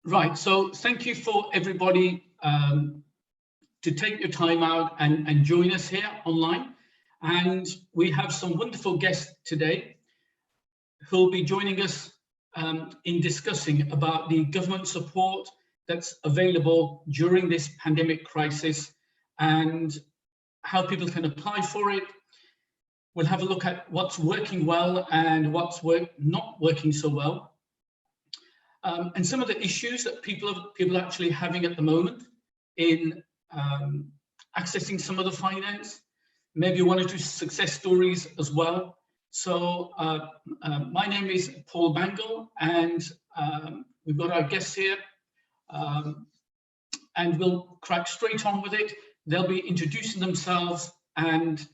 Right, so thank you for everybody to take your time out and join us here online. And we have some wonderful guests today who'll be joining us in discussing about the government support that's available during this pandemic crisis and how people can apply for it. We'll have a look at what's working well and what's not working so well. And some of the issues that people are actually having at the moment in accessing some of the finance, maybe one or two success stories as well. So my name is Paul Bhangal, and we've got our guests here, and we'll crack straight on with it. They'll be introducing themselves and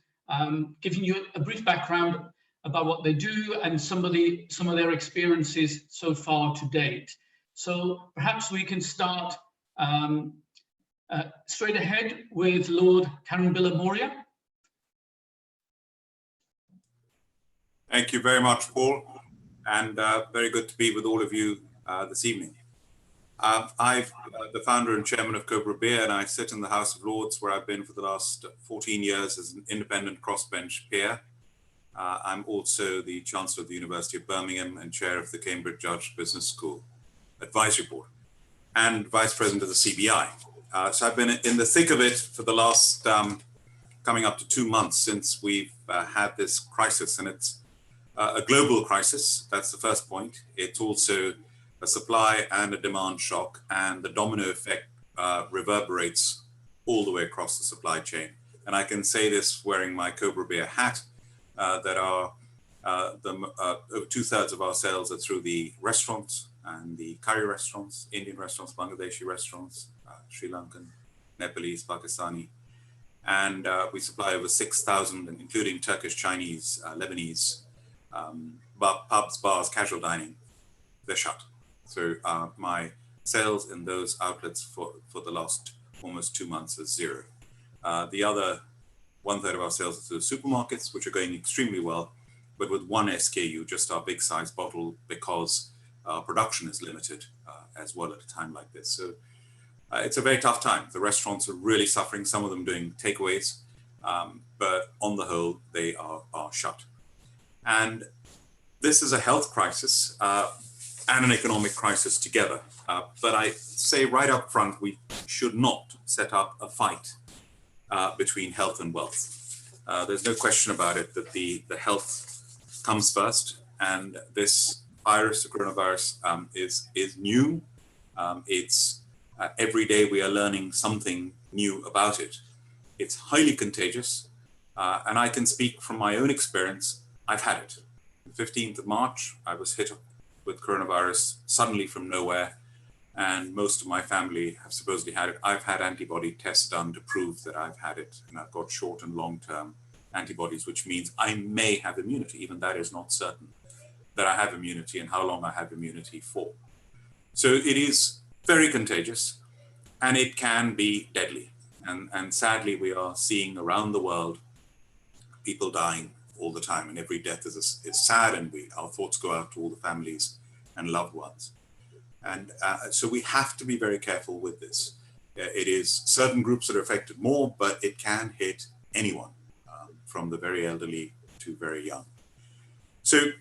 giving you a brief background about what they do and some of their experiences so far to date. So perhaps we can start straight ahead with Lord Karan Bilimoria. Thank you very much, Paul, and very good to be with all of you this evening. I'm the founder and chairman of Cobra Beer, and I sit in the House of Lords, where I've been for the last 14 years as an independent crossbench peer. I'm also the Chancellor of the University of Birmingham and chair of the Cambridge Judge Business School Advisory Board and vice president of the CBI. So I've been in the thick of it for the last coming up to 2 months since we've had this crisis, and it's a global crisis. That's the first point. It's also a supply and a demand shock, and the domino effect reverberates all the way across the supply chain. And I can say this wearing my Cobra Beer hat, that over 2/3 of our sales are through the restaurants and the curry restaurants, Indian restaurants, Bangladeshi restaurants, Sri Lankan, Nepalese, Pakistani. And we supply over 6,000, including Turkish, Chinese, Lebanese, pubs, bars, casual dining. They're shut. So my sales in those outlets for the last almost 2 months is zero. The other 1/3 of our sales are through supermarkets, which are going extremely well, but with one SKU, just our big size bottle, because our production is limited as well at a time like this. So it's a very tough time. The restaurants are really suffering, some of them doing takeaways, but on the whole, they are shut. And this is a health crisis and an economic crisis together. But I say right up front, we should not set up a fight between health and wealth. There's no question about it that the health comes first, and this virus, the coronavirus, is new. It's every day we are learning something new about it. It's highly contagious, and I can speak from my own experience. I've had it. The 15th of March, I was hit with coronavirus suddenly from nowhere, and most of my family have supposedly had it. I've had antibody tests done to prove that I've had it, and I've got short and long-term antibodies, which means I may have immunity. Even that is not certain that I have immunity and how long I have immunity for. So it is very contagious, and it can be deadly. And sadly, we are seeing around the world people dying all the time, and every death is sad, and our thoughts go out to all the families and loved ones. And so we have to be very careful with this. It is certain groups that are affected more, but it can hit anyone, from the very elderly to very young. So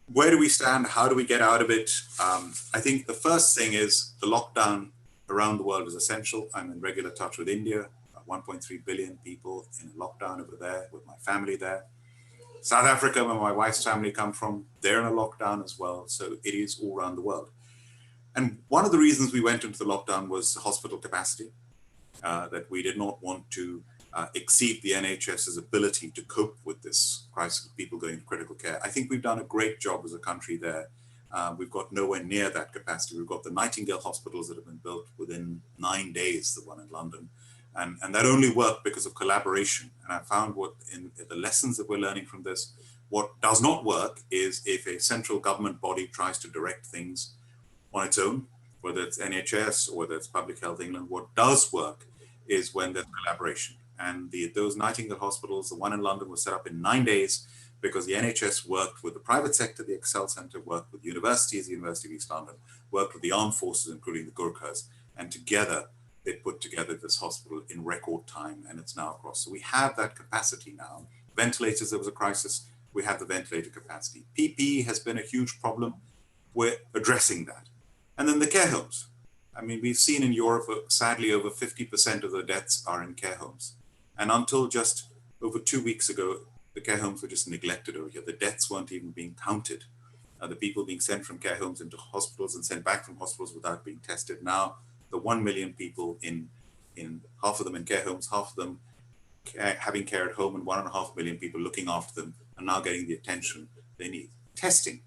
where do we stand? How do we get out of it? I think the first thing is the lockdown around the world is essential. I'm in regular touch with India, 1.3 billion people in lockdown over there with my family there. South Africa, where my wife's family come from, they're in a lockdown as well. So it is all around the world. And one of the reasons we went into the lockdown was hospital capacity, that we did not want to exceed the NHS's ability to cope with this crisis of people going to critical care. I think we've done a great job as a country there. We've got nowhere near that capacity. We've got the Nightingale hospitals that have been built within 9 days, the one in London. And that only worked because of collaboration. And I found what in the lessons that we're learning from this, what does not work is if a central government body tries to direct things on its own, whether it's NHS or whether it's Public Health England. What does work is when there's collaboration. And those Nightingale hospitals, the one in London was set up in 9 days because the NHS worked with the private sector, the Excel Centre worked with universities, the University of East London, worked with the armed forces, including the Gurkhas, and together they put together this hospital in record time, and it's now across. So we have that capacity now. Ventilators, there was a crisis, we have the ventilator capacity. PPE has been a huge problem. We're addressing that. And then the care homes. I mean, we've seen in Europe, sadly, over 50% of the deaths are in care homes. And until just over 2 weeks ago, the care homes were just neglected over here. The deaths weren't even being counted. The people being sent from care homes into hospitals and sent back from hospitals without being tested. Now, the 1 million people in half of them in care homes, half of them having care at home, and 1.5 million people looking after them are now getting the attention they need. Testing.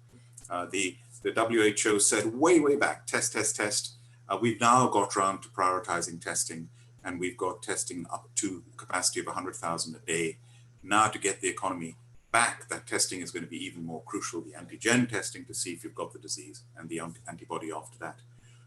The WHO said way back, test. We've now got around to prioritizing testing, and we've got testing up to capacity of 100,000 a day. Now to get the economy back, that testing is going to be even more crucial, the antigen testing to see if you've got the disease, and the antibody after that.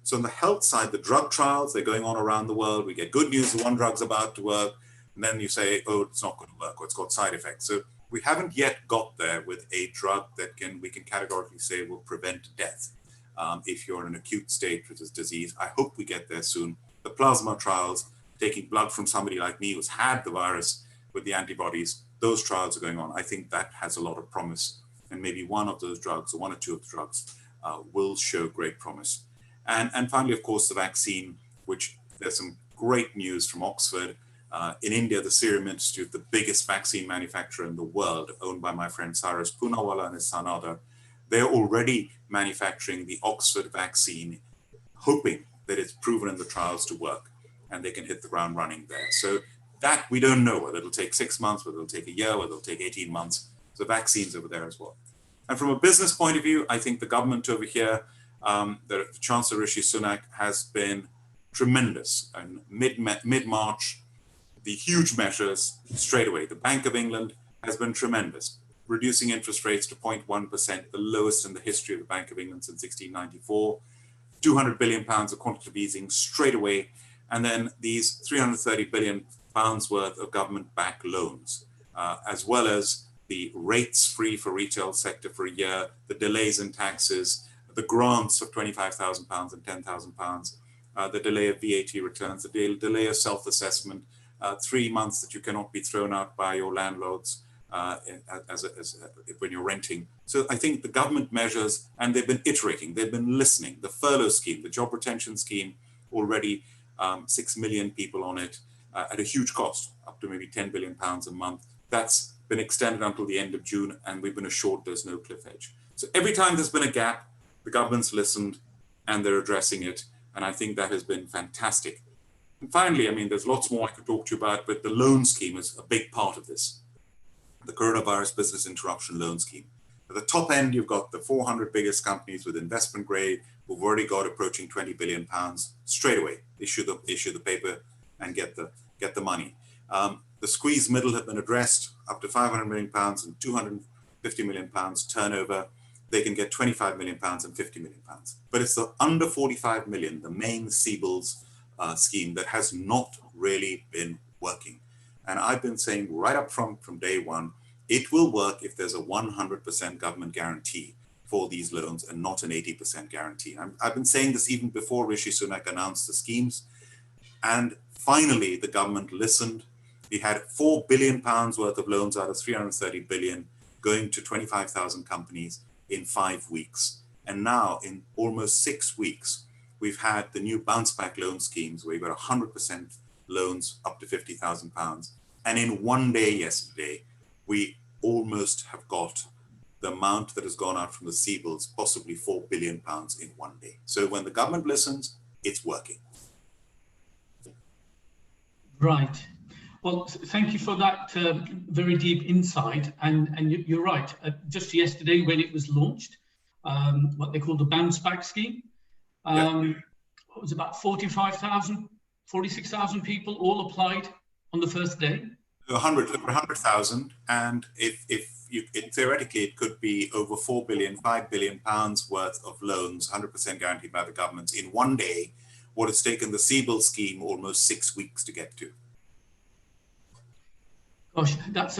So on the health side, the drug trials, they're going on around the world. We get good news that one drug's about to work, and then you say, oh, it's not going to work, or it's got side effects. So we haven't yet got there with a drug that we can categorically say will prevent death if you're in an acute state with this disease. I hope we get there soon. The plasma trials, taking blood from somebody like me who's had the virus with the antibodies, those trials are going on. I think that has a lot of promise, and maybe one of those drugs, or one or two of the drugs, will show great promise. And finally, of course, the vaccine, which there's some great news from Oxford. In India, the Serum Institute, the biggest vaccine manufacturer in the world, owned by my friend Cyrus Poonawalla and his son Adar, they're already manufacturing the Oxford vaccine, hoping that it's proven in the trials to work and they can hit the ground running there. So that we don't know whether it'll take 6 months, whether it'll take a year, whether it'll take 18 months. So vaccines over there as well. And from a business point of view, I think the government over here, the Chancellor Rishi Sunak has been tremendous. And mid-March, the huge measures straight away. The Bank of England has been tremendous, reducing interest rates to 0.1%, the lowest in the history of the Bank of England since 1694. 200 billion pounds of quantitative easing straight away. And then these 330 billion pounds worth of government-backed loans, as well as the rates free for retail sector for a year, the delays in taxes, the grants of £25,000 and £10,000, the delay of VAT returns, the delay of self-assessment, 3 months that you cannot be thrown out by your landlords when you're renting. So I think the government measures, and they've been iterating, they've been listening. The furlough scheme, the job retention scheme, already 6 million people on it at a huge cost, up to maybe £10 billion a month. That's been extended until the end of June, and we've been assured there's no cliff edge. So every time there's been a gap, the government's listened and they're addressing it. And I think that has been fantastic. And finally, I mean, there's lots more I could talk to you about, but the loan scheme is a big part of this. The Coronavirus Business Interruption Loan Scheme. At the top end, you've got the 400 biggest companies with investment grade who've already got approaching 20 billion pounds straight away. Issue the paper and get the money. The squeeze middle have been addressed, up to 500 million pounds and 250 million pounds turnover. They can get 25 million pounds and 50 million pounds. But it's the under 45 million, the main CBILS scheme, that has not really been working. And I've been saying right up front from day one, it will work if there's a 100% government guarantee for these loans and not an 80% guarantee. I've been saying this even before Rishi Sunak announced the schemes. And finally, the government listened. We had £4 billion worth of loans out of 330 billion going to 25,000 companies in 5 weeks. And now in almost 6 weeks, we've had the new bounce back loan schemes where you've got 100% loans up to £50,000. And in one day yesterday, we almost have got the amount that has gone out from the CBILS, possibly £4 billion in one day. So when the government listens, it's working. Right. Well, thank you for that very deep insight. And you're right. Just yesterday, when it was launched, what they call the bounce back scheme, it was about 46,000 people all applied on the first day. 100,000, and if theoretically it could be over 4 billion, 5 billion pounds worth of loans, 100% guaranteed by the government in one day, what has taken the CBILS scheme almost 6 weeks to get to. Gosh, that's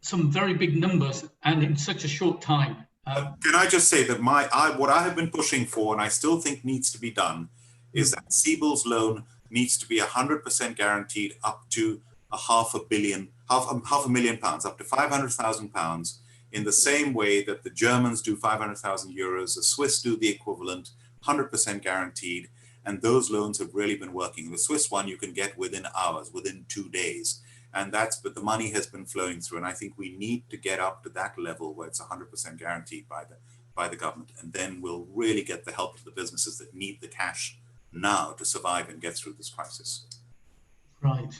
some very big numbers and in such a short time. Can I just say that what I have been pushing for, and I still think needs to be done, is that CBILS loan needs to be 100% guaranteed up to half a million pounds, up to £500,000, in the same way that the Germans do 500,000 euros, the Swiss do the equivalent, 100% guaranteed. And those loans have really been working. The Swiss one you can get within hours, within 2 days. But the money has been flowing through. And I think we need to get up to that level where it's 100% guaranteed by the government. And then we'll really get the help to the businesses that need the cash now to survive and get through this crisis. Right.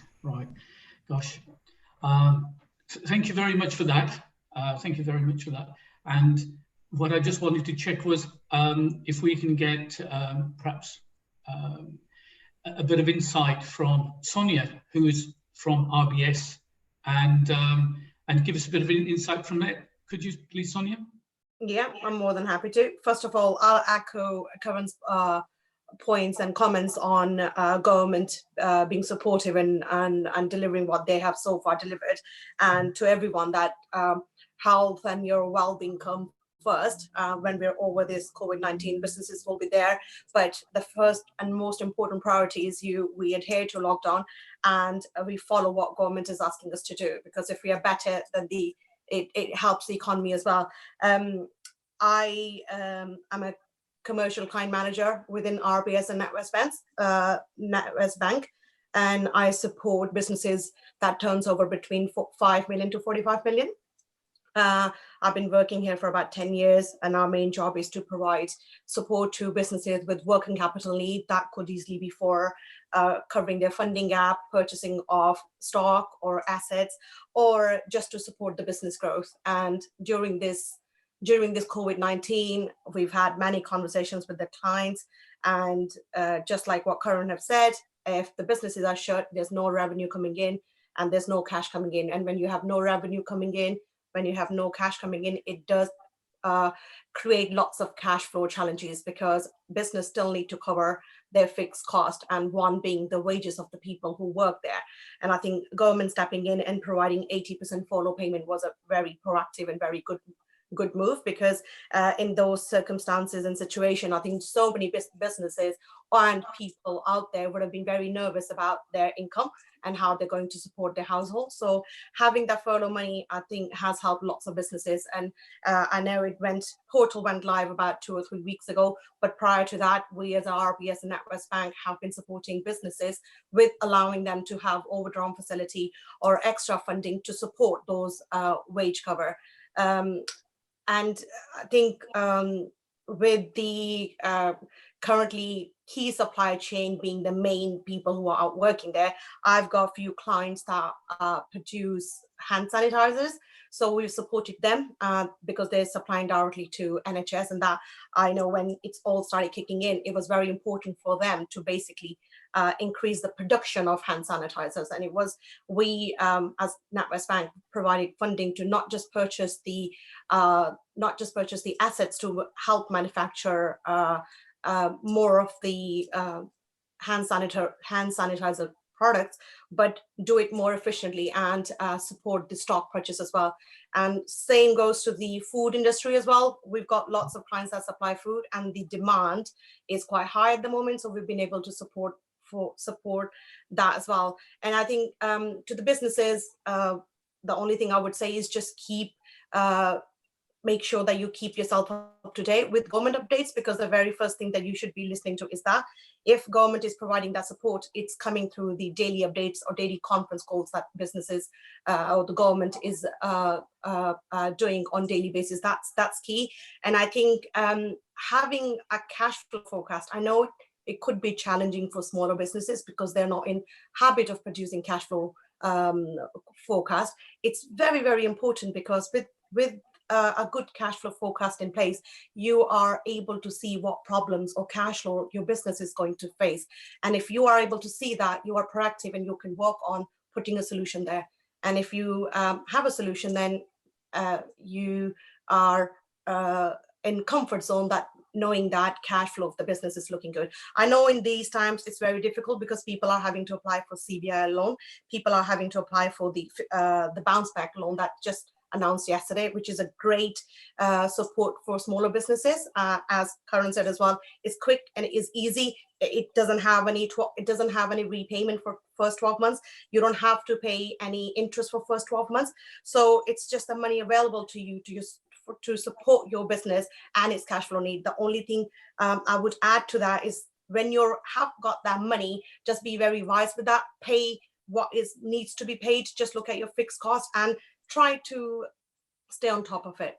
Gosh. Thank you very much for that. And what I just wanted to check was if we can get perhaps a bit of insight from Sonia, who is from RBS, and give us a bit of insight from that. Could you please, Sonia? Yeah, I'm more than happy to. First of all, I'll echo Karan's points and comments on government being supportive and delivering what they have so far delivered, and to everyone that health and your well-being come first. When we're over this COVID-19, businesses will be there, but the first and most important priority is we adhere to lockdown and we follow what government is asking us to do, because if we are better, then it helps the economy as well. I am a commercial client manager within RBS and NatWest Bank, and I support businesses that turns over between 5 million to 45 million. I've been working here for about 10 years, and our main job is to provide support to businesses with working capital need that could easily be for covering their funding gap, purchasing of stock or assets, or just to support the business growth. And during this COVID-19, we've had many conversations with the clients, and just like what Karan have said, if the businesses are shut, there's no revenue coming in and there's no cash coming in. And when you have no revenue coming in, when you have no cash coming in, it does create lots of cash flow challenges, because business still need to cover their fixed cost, and one being the wages of the people who work there. And I think government stepping in and providing 80% follow payment was a very proactive and very good move, because in those circumstances and situation, I think so many businesses and people out there would have been very nervous about their income and how they're going to support their household. So having that furlough money, I think, has helped lots of businesses. And I know portal went live about 2 or 3 weeks ago, but prior to that, we as RBS and NatWest Bank have been supporting businesses with allowing them to have overdrawn facility or extra funding to support those wage cover. And I think with the currently key supply chain being the main people who are out working there, I've got a few clients that produce hand sanitizers. So we've supported them because they're supplying directly to NHS, and that I know when it's all started kicking in, it was very important for them to basically increase the production of hand sanitizers. And it was we as NatWest Bank provided funding to not just purchase the assets to help manufacture more of the hand sanitizer products, but do it more efficiently and support the stock purchase as well. And same goes to the food industry as well. We've got lots of clients that supply food, and the demand is quite high at the moment, so we've been able to support that as well. And I think to the businesses, the only thing I would say is just make sure that you keep yourself up to date with government updates, because the very first thing that you should be listening to is that if government is providing that support, it's coming through the daily updates or daily conference calls that businesses or the government is doing on daily basis. That's key. And I think having a cash flow forecast, I know it could be challenging for smaller businesses because they're not in habit of producing cash flow forecast. It's very, very important, because with a good cash flow forecast in place, you are able to see what problems or cash flow your business is going to face. And if you are able to see that, you are proactive and you can work on putting a solution there. And if you have a solution, then you are in comfort zone, that knowing that cash flow of the business is looking good. I know in these times it's very difficult because people are having to apply for CBI loan. People are having to apply for the bounce back loan that just announced yesterday, which is a great support for smaller businesses. As Karan said as well, it's quick and it is easy. It doesn't have any repayment for first 12 months. You don't have to pay any interest for first 12 months. So it's just the money available to you to support your business and its cash flow need. The only thing I would add to that is when you have got that money, just be very wise with that. Pay what needs to be paid. Just look at your fixed cost and try to stay on top of it.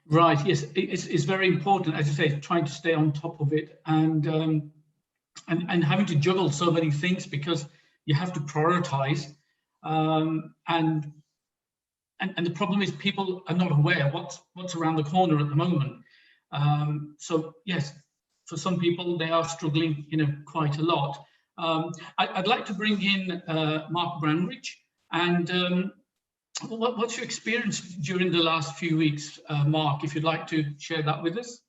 Right. Yes, it's very important, as you say, trying to stay on top of it, and having to juggle so many things because you have to prioritize, and the problem is people are not aware what's around the corner at the moment. So yes, for some people they are struggling, quite a lot. I'd like to bring in Mark Brownridge, and what's your experience during the last few weeks, Mark, if you'd like to share that with us?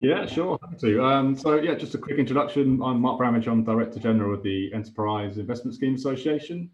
Yeah, sure, happy to. So yeah, just a quick introduction. I'm Mark Brownridge. I'm Director General of the Enterprise Investment Scheme Association.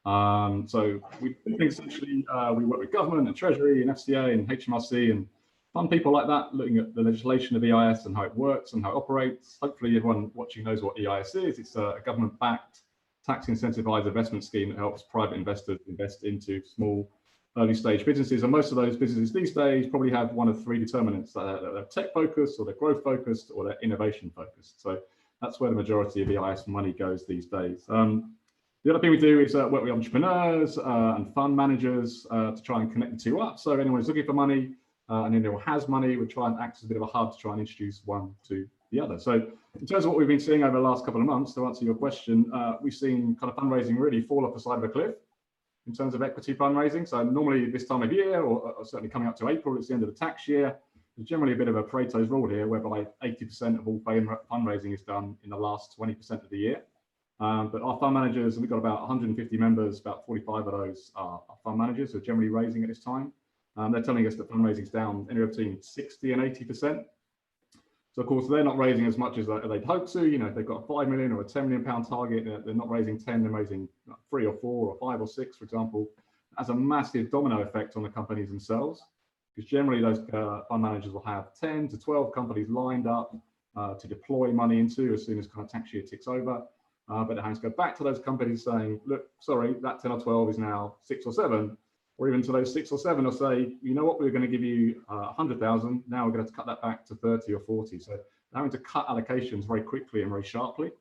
So we do things essentially, we work with government and Treasury and FCA and HMRC and fun people like that, looking at the legislation of EIS and how it works and how it operates. Hopefully everyone watching knows what EIS is. It's a government-backed tax incentivized investment scheme that helps private investors invest into small early stage businesses. And most of those businesses these days probably have one of three determinants. They're tech focused, or they're growth focused, or they're innovation focused. So that's where the majority of EIS money goes these days. The other thing we do is work with entrepreneurs and fund managers to try and connect the two up. So anyone who's looking for money and anyone who has money, we try and act as a bit of a hub to try and introduce one to the other. So in terms of what we've been seeing over the last couple of months, to answer your question, we've seen kind of fundraising really fall off the side of a cliff in terms of equity fundraising. So normally this time of year, or certainly coming up to April, it's the end of the tax year, there's generally a bit of a Pareto's rule here, whereby 80% of all fundraising is done in the last 20% of the year. But our fund managers, we've got about 150 members, about 45 of those are fund managers who are generally raising at this time. They're telling us that fundraising is down anywhere between 60 and 80%. So of course, they're not raising as much as they'd hope to. If they've got a 5 million or a 10 million pound target, they're not raising 10, they're raising 3 or 4 or 5 or 6, for example. It has a massive domino effect on the companies themselves, because generally those fund managers will have 10 to 12 companies lined up to deploy money into as soon as kind of tax year ticks over. But it has to go back to those companies saying, look, sorry, that 10 or 12 is now 6 or 7. Or even to those 6 or 7 will say, you know what, we're going to give you 100,000. Now we're going to cut that back to 30 or 40. So they're having to cut allocations very quickly and very sharply.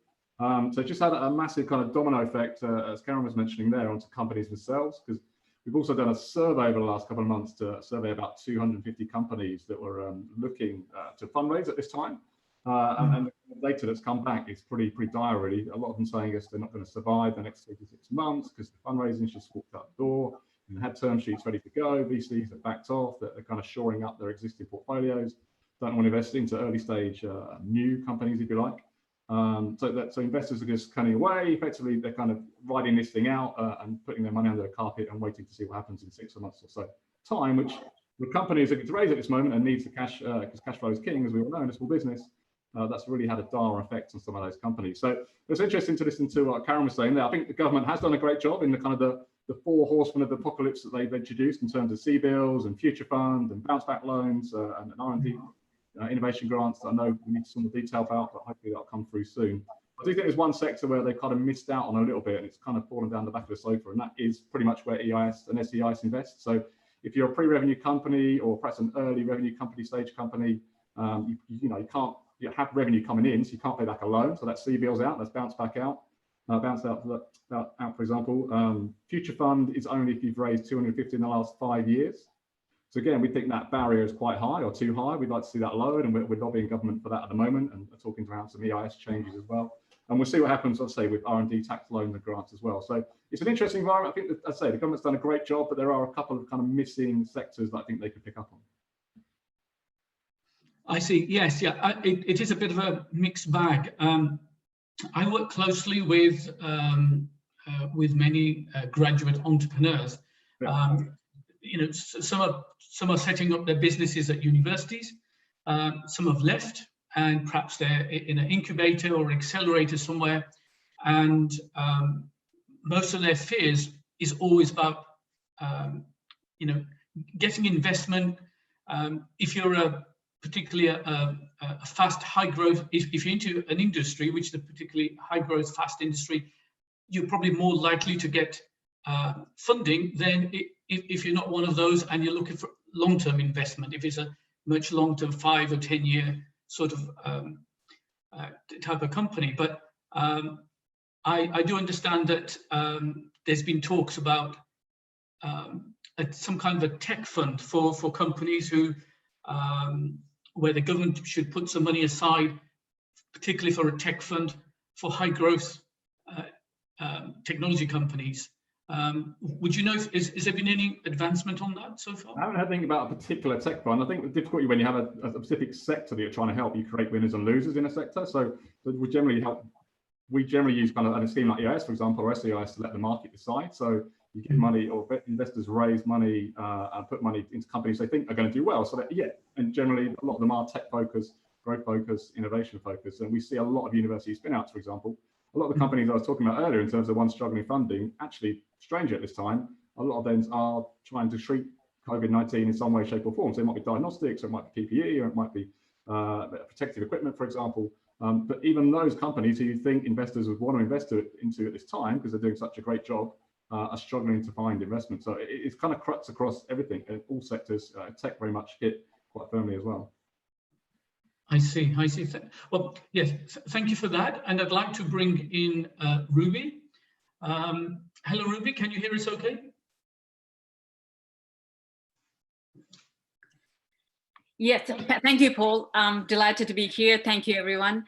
So it just had a massive kind of domino effect, as Karan was mentioning there, onto companies themselves, because we've also done a survey over the last couple of months to survey about 250 companies that were looking to fundraise at this time. And the data that's come back is pretty dire, really. A lot of them saying yes, they're not going to survive the next 3 to 6 months because the fundraising just walked out the door. And had term sheets ready to go. VCs have backed off. They're kind of shoring up their existing portfolios. Don't want to invest into early stage new companies, if you like. So investors are just cutting away. Effectively, they're kind of riding this thing out and putting their money under the carpet and waiting to see what happens in 6 months or so time. Which the companies are going to raise at this moment and needs the cash because cash flow is king, as we all know, in a small business. That's really had a dire effect on some of those companies. So it's interesting to listen to what Karan was saying there. I think the government has done a great job in the kind of the 4 horsemen of the apocalypse that they've introduced in terms of C-bills and future fund and bounce back loans and R&D innovation grants that I know we need some more detail about, but hopefully that'll come through soon. I do think there's one sector where they've kind of missed out on a little bit and it's kind of fallen down the back of the sofa, and that is pretty much where EIS and SEIS invest. So if you're a pre-revenue company or perhaps an early revenue company, stage company, you can't have revenue coming in, so you can't pay back a loan. So that's C-bills out, that's bounce back out. Bounce out, for example. Future fund is only if you've raised 250 in the last 5 years. So again, we think that barrier is quite high or too high. We'd like to see that lowered, and we're lobbying government for that at the moment, and talking around some EIS changes as well. And we'll see what happens, I'd say, with R&D tax loans and grants as well. So it's an interesting environment. I think, I'd say, the government's done a great job, but there are a couple of kind of missing sectors that I think they could pick up on. I see. Yes, yeah. It is a bit of a mixed bag. I work closely with many graduate entrepreneurs. Yeah. Some are setting up their businesses at universities. Some have left, and perhaps they're in an incubator or accelerator somewhere. And most of their fears is always about you know, getting investment. If you're particularly a fast, high growth, if you're into an industry which is a particularly high growth, fast industry, you're probably more likely to get funding than if you're not one of those and you're looking for long-term investment. If it's a much long-term 5 or 10 year sort of type of company. But I do understand that there's been talks about some kind of a tech fund for companies who, where the government should put some money aside, particularly for a tech fund for high growth technology companies. Would you know, is there been any advancement on that so far? I haven't heard anything about a particular tech fund. I think the difficulty when you have a specific sector that you're trying to help, you create winners and losers in a sector. So we generally use kind of a scheme like EIS, for example, or SEIS to let the market decide. So you give money, or investors raise money and put money into companies they think are going to do well. So that, yeah, and generally a lot of them are tech focused, growth focused, innovation focused. And we see a lot of university spin outs, for example. A lot of the companies I was talking about earlier in terms of ones struggling funding, actually, strangely at this time, a lot of them are trying to treat COVID-19 in some way, shape or form. So it might be diagnostics, or it might be PPE, or it might be protective equipment, for example. But even those companies who you think investors would want to invest into at this time, because they're doing such a great job, are struggling to find investment. So it's kind of cuts across everything, all sectors. Tech very much hit quite firmly as well. I see. Well, yes, thank you for that. And I'd like to bring in Ruby. Hello, Ruby, can you hear us okay? Yes, thank you, Paul. I'm delighted to be here. Thank you, everyone.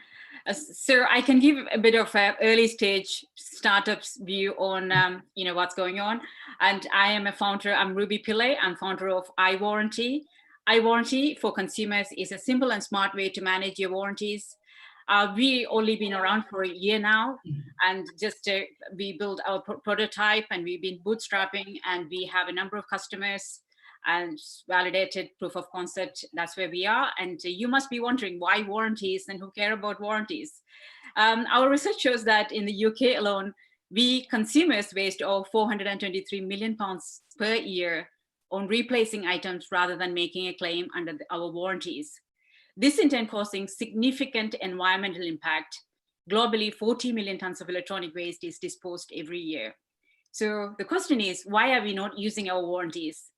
So I can give a bit of an early stage startups view on what's going on. And I am a founder. I'm Ruby Pillai. I'm founder of iWarranty. iWarranty for consumers is a simple and smart way to manage your warranties. We only been around for a year now, and just we built our prototype, and we've been bootstrapping, and we have a number of customers and validated proof of concept. That's where we are. And you must be wondering why warranties and who care about warranties. Our research shows that in the UK alone, we consumers waste over 423 million pounds per year on replacing items rather than making a claim under our warranties. This in turn causing significant environmental impact. Globally, 40 million tons of electronic waste is disposed every year. So the question is, why are we not using our warranties?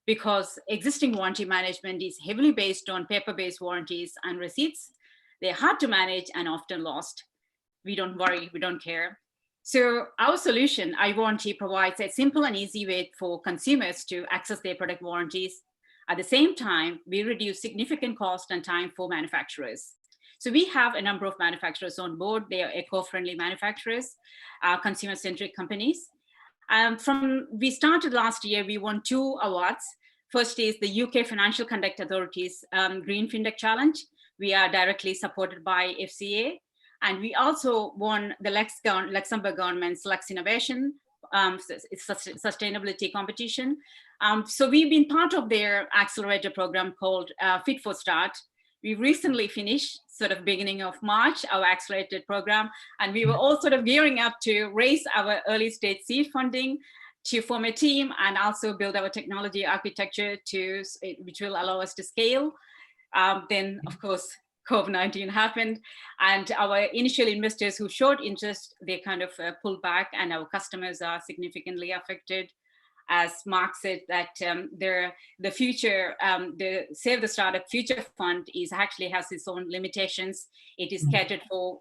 Because existing warranty management is heavily based on paper-based warranties and receipts. They're hard to manage and often lost. We don't worry, we don't care. So our solution, iWarranty, provides a simple and easy way for consumers to access their product warranties. At the same time, we reduce significant cost and time for manufacturers. So we have a number of manufacturers on board. They are eco-friendly manufacturers, consumer-centric companies. We started last year, we won 2 awards. First is the UK Financial Conduct Authority's Green Fintech Challenge. We are directly supported by FCA. And we also won the Luxembourg government's Lux Innovation sustainability competition. So we've been part of their accelerator program called Fit for Start. We recently finished, sort of beginning of March, our accelerated program, and we were all sort of gearing up to raise our early stage seed funding to form a team and also build our technology architecture which will allow us to scale. Then, of course, COVID-19 happened, and our initial investors who showed interest, they kind of pulled back, and our customers are significantly affected. As Mark said, that the future, the Save the Startup Future Fund has its own limitations. It is catered for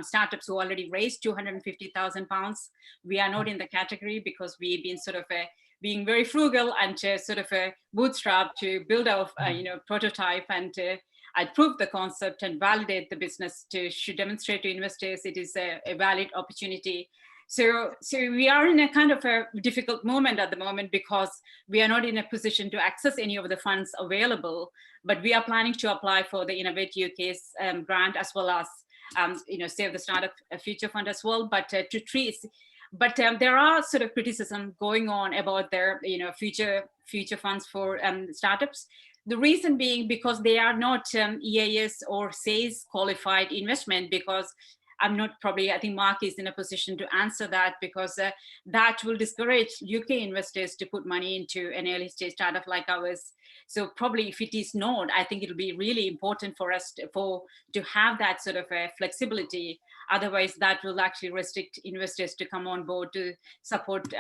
startups who already raised £250,000. We are not in the category because we've been sort of being very frugal and sort of a bootstrap to build our prototype and prove the concept and validate the business to demonstrate to investors it is a valid opportunity. So we are in a kind of a difficult moment at the moment because we are not in a position to access any of the funds available, but we are planning to apply for the Innovate UK's grant as well as Save the Startup Future Fund as well. But there are sort of criticism going on about their future funds for startups. The reason being because they are not EAS or SAYS qualified investment, because I'm not probably, I think Mark is in a position to answer that, because that will discourage UK investors to put money into an early stage startup like ours. So probably if it is not, I think it'll be really important for us to have that sort of a flexibility. Otherwise, that will actually restrict investors to come on board to support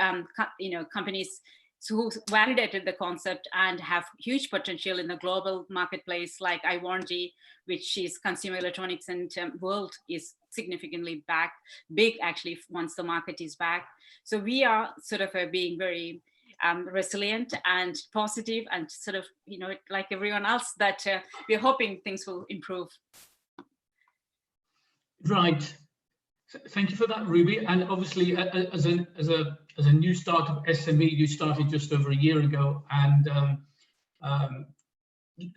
companies who validated the concept and have huge potential in the global marketplace, like iWarranty, which is consumer electronics and world is significantly big actually once the market is back. So we are sort of being very resilient and positive, and sort of, like everyone else, that we're hoping things will improve. Right. Thank you for that, Ruby. And obviously, as a new startup SME, you started just over a year ago, and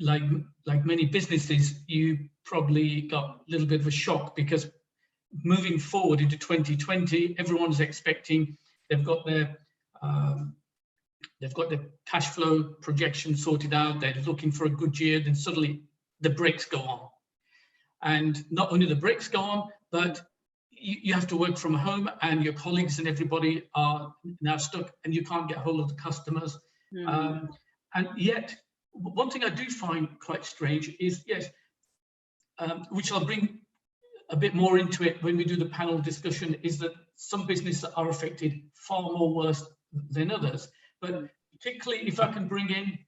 like many businesses, you probably got a little bit of a shock, because moving forward into 2020, everyone's expecting they've got their cash flow projection sorted out. They're looking for a good year. Then suddenly the brakes go on, and not only the brakes go on, but you have to work from home, and your colleagues and everybody are now stuck, and you can't get hold of the customers. And yet, one thing I do find quite strange is, yes, which I'll bring a bit more into it when we do the panel discussion, is that some businesses are affected far more worse than others. But particularly if I can bring in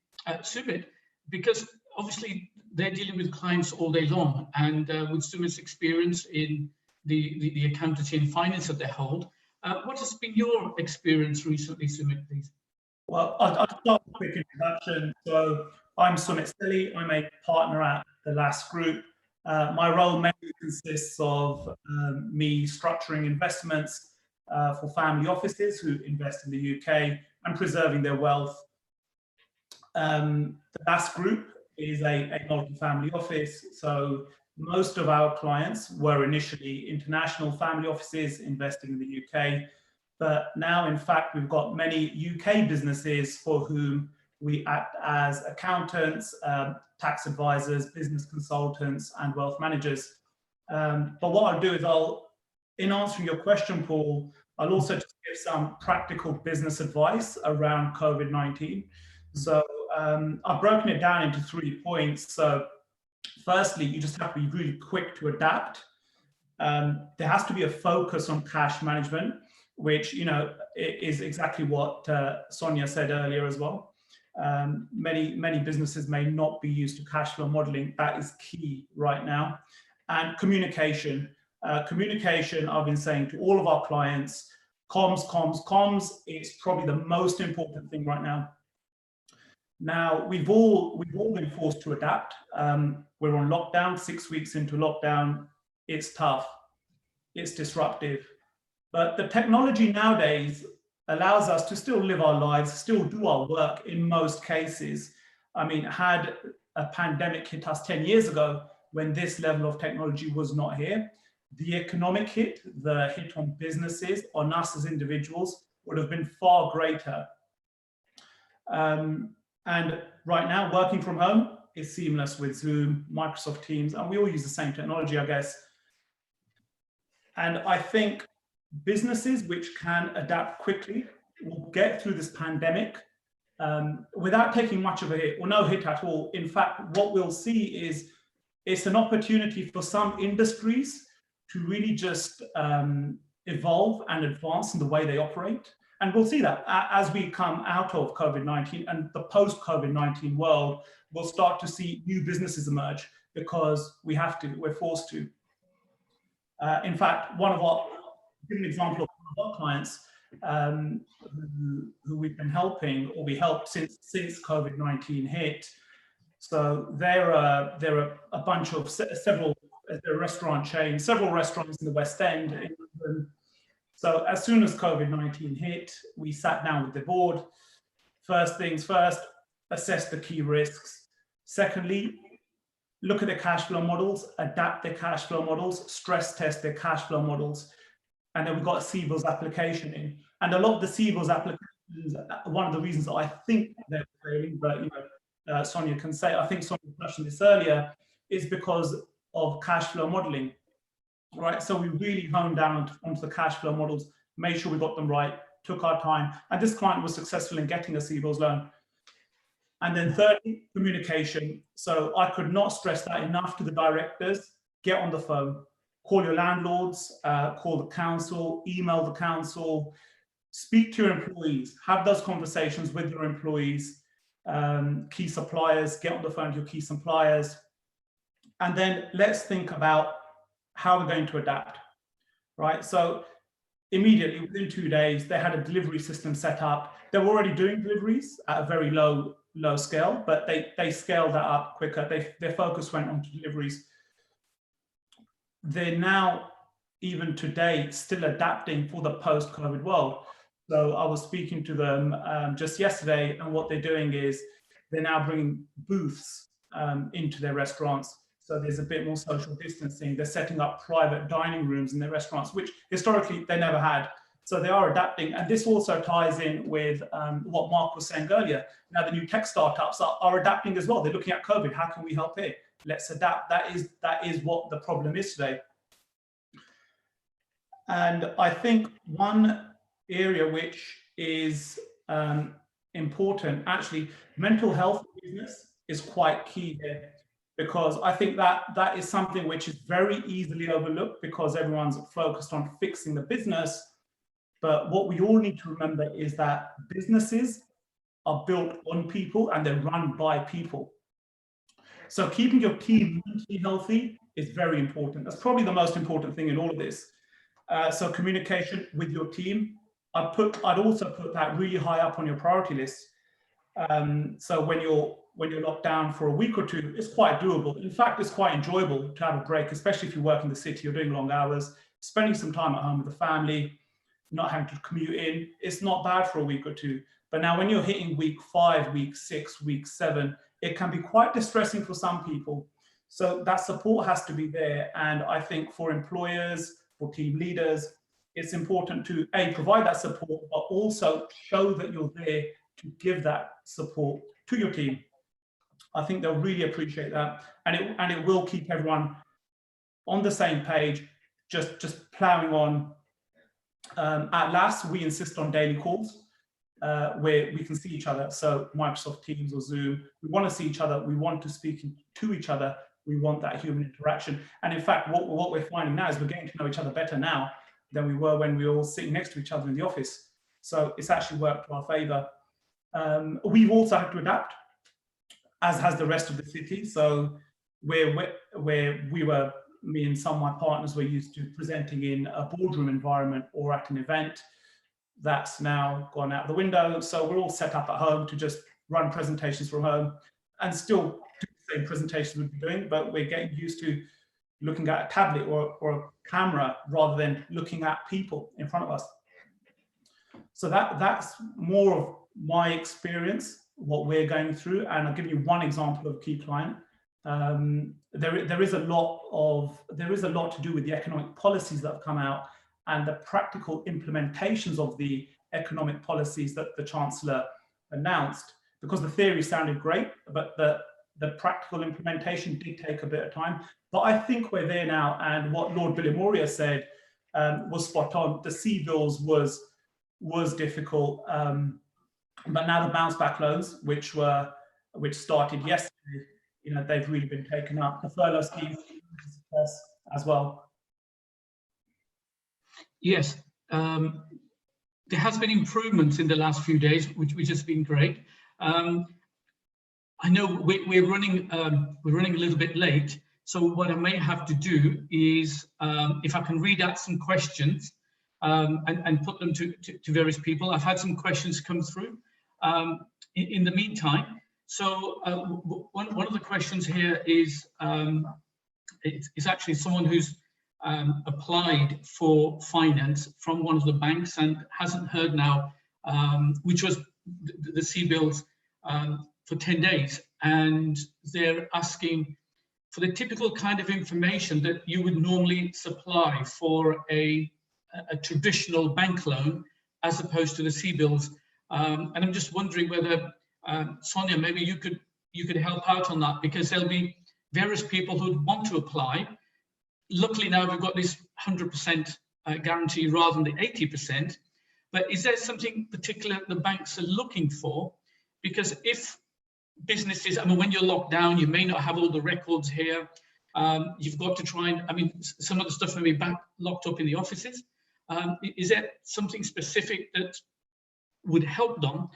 Sumit, because obviously they're dealing with clients all day long, and with Sumit's experience in the accountancy and finance that they hold, what has been your experience recently, Sumit, please? Well, I'll start with a quick introduction. So I'm Sumit Selli. I'm a partner at the LAS Group. My role mainly consists of me structuring investments for family offices who invest in the UK and preserving their wealth. The LAS Group is a multi-family office. So most of our clients were initially international family offices investing in the UK. But now, in fact, we've got many UK businesses for whom we act as accountants, tax advisors, business consultants, and wealth managers. But what I'll do is in answering your question, Paul, I'll also just give some practical business advice around COVID-19. So I've broken it down into 3 points. So firstly, you just have to be really quick to adapt. There has to be a focus on cash management, which is exactly what Sonia said earlier as well. Many businesses may not be used to cash flow modeling. That is key right now. And communication. Communication, I've been saying to all of our clients, comms is probably the most important thing right now. Now, we've all been forced to adapt. We're on lockdown, 6 weeks into lockdown. It's tough, it's disruptive. But the technology nowadays allows us to still live our lives, still do our work in most cases. I mean, had a pandemic hit us 10 years ago, when this level of technology was not here, the economic hit, the hit on businesses, on us as individuals, would have been far greater. And right now, working from home is seamless with Zoom, Microsoft Teams, and we all use the same technology, I guess. And I think businesses which can adapt quickly will get through this pandemic without taking much of a hit, or no hit at all. In fact, what we'll see is it's an opportunity for some industries to really just evolve and advance in the way they operate. And we'll see that as we come out of COVID-19 and the post-COVID-19 world, we'll start to see new businesses emerge because we have to, we're forced to. In fact, give an example of one of our clients who we've been helping, or we helped since COVID-19 hit. So there are a bunch of several restaurant chains, several restaurants in the West End in London. So as soon as COVID-19 hit, we sat down with the board. First things first, assess the key risks. Secondly, look at their cash flow models, adapt their cash flow models, stress test their cash flow models. And then we've got a CBILS application in. And a lot of the CBILS applications, one of the reasons that I think they're failing, but Sonia can say, I think Sonia touched on this earlier, is because of cash flow modeling. right? So we really honed down onto the cash flow models, made sure we got them right, took our time, and this client was successful in getting a CBILS loan. And then thirdly, communication. So I could not stress that enough to the directors. Get on the phone, call your landlords, call the council, email the council, speak to your employees, have those conversations with your employees, key suppliers, get on the phone to your key suppliers. And then let's think about how we're going to adapt, right? So immediately within 2 days, they had a delivery system set up. They were already doing deliveries at a very low scale, but they scaled that up quicker. Their focus went on to deliveries. They're now, even today, still adapting for the post-COVID world. So I was speaking to them just yesterday, and what they're doing is they're now bringing booths into their restaurants. So there's a bit more social distancing. They're setting up private dining rooms in their restaurants, which historically they never had. So they are adapting. And this also ties in with what Mark was saying earlier. Now the new tech startups are adapting as well. They're looking at COVID. How can we help here? Let's adapt. That is what the problem is today. And I think one area which is important, actually, mental health business is quite key here, because I think that is something which is very easily overlooked because everyone's focused on fixing the business. But what we all need to remember is that businesses are built on people and they're run by people. So keeping your team mentally healthy is very important. That's probably the most important thing in all of this. So communication with your team, I'd also put that really high up on your priority list. So when you're locked down for a week or two, it's quite doable. In fact, it's quite enjoyable to have a break, especially if you work in the city, you're doing long hours, spending some time at home with the family, not having to commute in. It's not bad for a week or two. But now when you're hitting week 5, week 6, week 7, it can be quite distressing for some people. So that support has to be there. And I think for employers, for team leaders, it's important to provide that support, but also show that you're there to give that support to your team. I think they'll really appreciate that, and it will keep everyone on the same page, just plowing on. At last, we insist on daily calls where we can see each other. So Microsoft Teams or Zoom, we want to see each other. We want to speak to each other. We want that human interaction. And in fact, what we're finding now is we're getting to know each other better now than we were when we were all sitting next to each other in the office. So it's actually worked to our favor. We've also had to adapt, as has the rest of the city. So where we were, me and some of my partners were used to presenting in a boardroom environment or at an event, that's now gone out the window. So we're all set up at home to just run presentations from home and still do the same presentations we'd be doing, but we're getting used to looking at a tablet or a camera rather than looking at people in front of us. So that's more of my experience, what we're going through. And I'll give you one example of a key client. There is a lot to do with the economic policies that have come out and the practical implementations of the economic policies that the Chancellor announced, because the theory sounded great, but the practical implementation did take a bit of time. But I think we're there now, and what Lord Bilimoria said was spot on. The CBILS was difficult, but now the bounce back loans, which started yesterday, they've really been taken up. The furlough scheme as well. Yes, there has been improvements in the last few days, which has been great. I know we're running a little bit late, so what I may have to do is, if I can read out some questions and put them to various people. I've had some questions come through in the meantime. So one of the questions here is it's actually someone who's applied for finance from one of the banks and hasn't heard now, which was the CBILS for 10 days. And they're asking for the typical kind of information that you would normally supply for a traditional bank loan as opposed to the CBILS. And I'm just wondering whether, Sonia, maybe you could help out on that, because there'll be various people who'd want to apply, luckily now we've got this 100% guarantee rather than the 80%. But is there something particular the banks are looking for? Because if businesses, I mean, when you're locked down, you may not have all the records here. You've got to try and, I mean, some of the stuff may be locked up in the offices. Is there something specific that would help them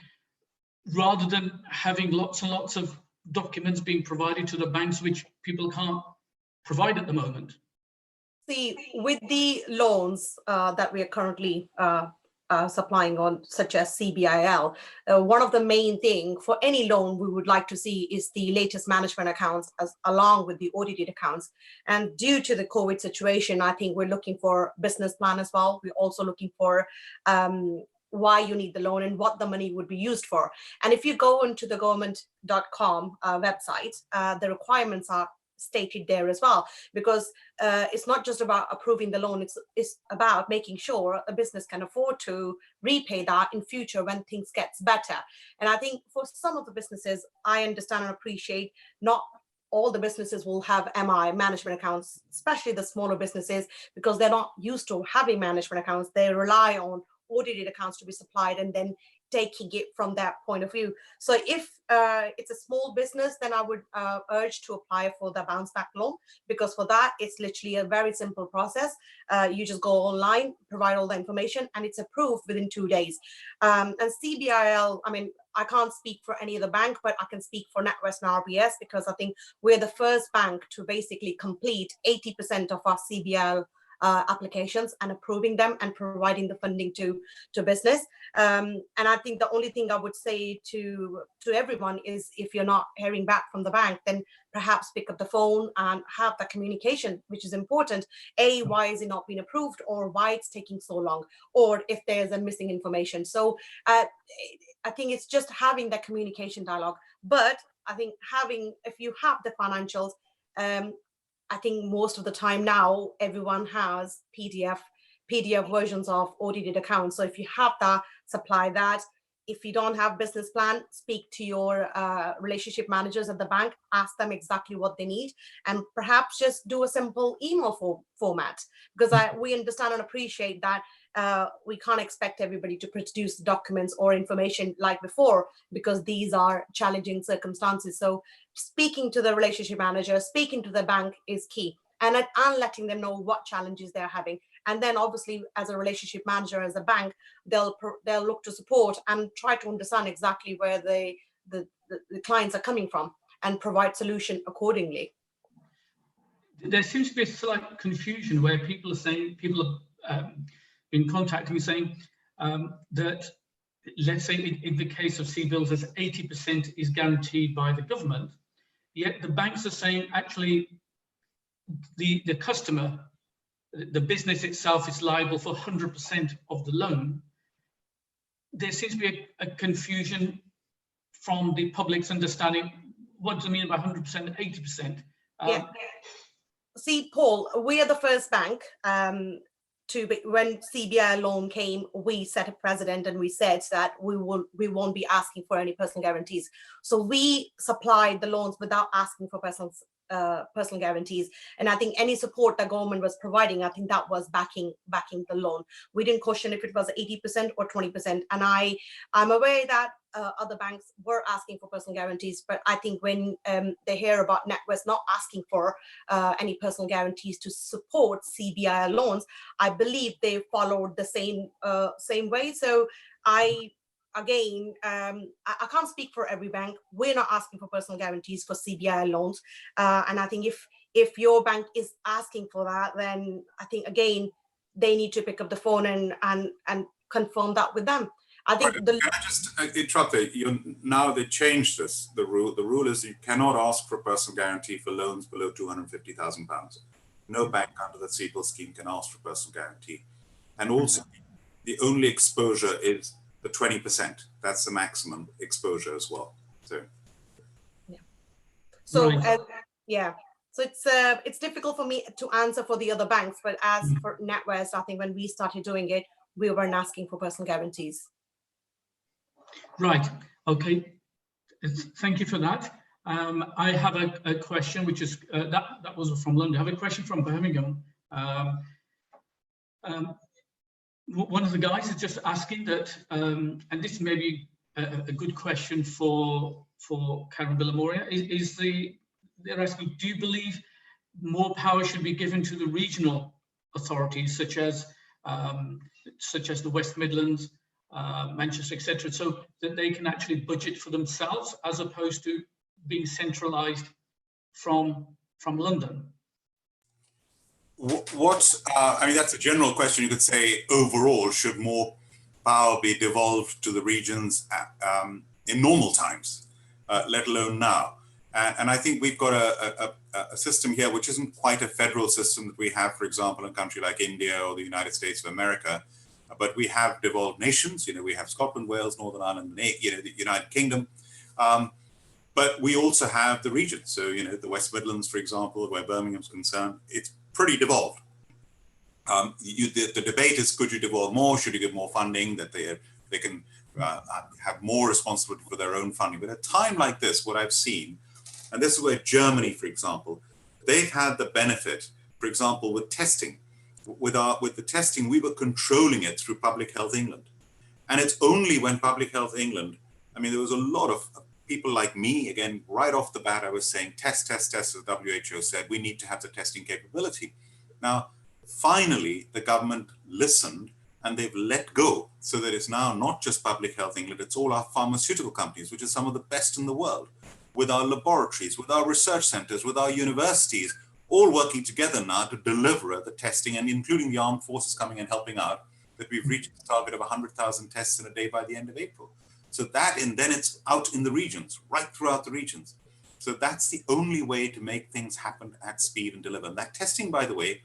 rather than having lots and lots of documents being provided to the banks, which people can't provide at the moment? See, with the loans that we are currently supplying on, such as CBIL, one of the main thing for any loan we would like to see is the latest management accounts along with the audited accounts. And due to the COVID situation, I think we're looking for business plan as well. We're also looking for why you need the loan and what the money would be used for. And if you go into the government.com website, the requirements are stated there as well, because it's not just about approving the loan, it's about making sure a business can afford to repay that in future when things gets better. And I think for some of the businesses, I understand and appreciate not all the businesses will have MI, management accounts, especially the smaller businesses, because they're not used to having management accounts. They rely on audited accounts to be supplied and then taking it from that point of view. So if it's a small business, then I would urge to apply for the bounce back loan, because for that, it's literally a very simple process. You just go online, provide all the information, and it's approved within 2 days. And CBIL, I mean, I can't speak for any other bank, but I can speak for NatWest and RBS, because I think we're the first bank to basically complete 80% of our CBIL applications and approving them and providing the funding to business. And I think the only thing I would say to everyone is, if you're not hearing back from the bank, then perhaps pick up the phone and have that communication, which is important. Why is it not being approved, or why it's taking so long, or if there's a missing information. So I think it's just having that communication dialogue. But I think if you have the financials, I think most of the time now, everyone has PDF versions of audited accounts. So if you have that, supply that. If you don't have business plan, speak to your relationship managers at the bank, ask them exactly what they need, and perhaps just do a simple email format, because we understand and appreciate that we can't expect everybody to produce documents or information like before, because these are challenging circumstances. So speaking to the relationship manager, speaking to the bank is key, and letting them know what challenges they're having. And then obviously, as a relationship manager, as a bank, they'll look to support and try to understand exactly where the clients are coming from and provide solution accordingly. There seems to be a slight confusion where people have been contacting me saying that, let's say in the case of CBILs, as 80% is guaranteed by the government, yet the banks are saying actually the customer, the business itself, is liable for 100% of the loan. There seems to be a confusion from the public's understanding. What do you mean by 100% and 80%? Yeah. See, Paul, we are the first bank when CBI loan came, we set a precedent and we said that we won't be asking for any personal guarantees. So we supplied the loans without asking for personal guarantees. And I think any support the government was providing, I think that was backing the loan. We didn't question if it was 80% or 20%. And I'm aware that other banks were asking for personal guarantees, but I think when they hear about NatWest not asking for any personal guarantees to support CBI loans, I believe they followed the same way. So I can't speak for every bank. We're not asking for personal guarantees for CBI loans. And I think if your bank is asking for that, then I think, again, they need to pick up the phone and confirm that with them. I think Can I just interrupt there? Now they changed this. The rule is you cannot ask for a personal guarantee for loans below £250,000. No bank under the CBIL scheme can ask for personal guarantee. And also, the only exposure is the 20%. That's the maximum exposure as well. So, yeah. So right. So it's difficult for me to answer for the other banks, but as for NatWest, I think when we started doing it, we weren't asking for personal guarantees. Right. Okay. Thank you for that. I have a question, which is that was from London. I have a question from Birmingham. One of the guys is just asking that, and this may be a good question for Karan Bilimoria. They're asking, do you believe more power should be given to the regional authorities, such as the West Midlands, Manchester, etc., so that they can actually budget for themselves as opposed to being centralised from London? I mean, that's a general question. You could say overall, should more power be devolved to the regions in normal times, let alone now? And I think we've got a system here which isn't quite a federal system that we have, for example, in a country like India or the United States of America, but we have devolved nations. You know, we have Scotland, Wales, Northern Ireland, you know, the United Kingdom. But we also have the regions. So, you know, the West Midlands, for example, where Birmingham's concerned, it's pretty devolved. The debate is, could you devolve more? Should you give more funding that they can have more responsibility for their own funding? But at a time like this, what I've seen, and this is where Germany, for example, they've had the benefit, for example, with testing. With the testing, we were controlling it through Public Health England. And it's only when Public Health England, I mean, there was a lot of people like me, again, right off the bat, I was saying, test, as the WHO said, we need to have the testing capability. Now, finally, the government listened and they've let go, so that it's now not just Public Health England, it's all our pharmaceutical companies, which are some of the best in the world, with our laboratories, with our research centers, with our universities, all working together now to deliver the testing, and including the armed forces coming and helping out, that we've reached the target of 100,000 tests in a day by the end of April. So that, and then it's out in the regions, right throughout the regions. So that's the only way to make things happen at speed and deliver. And that testing, by the way,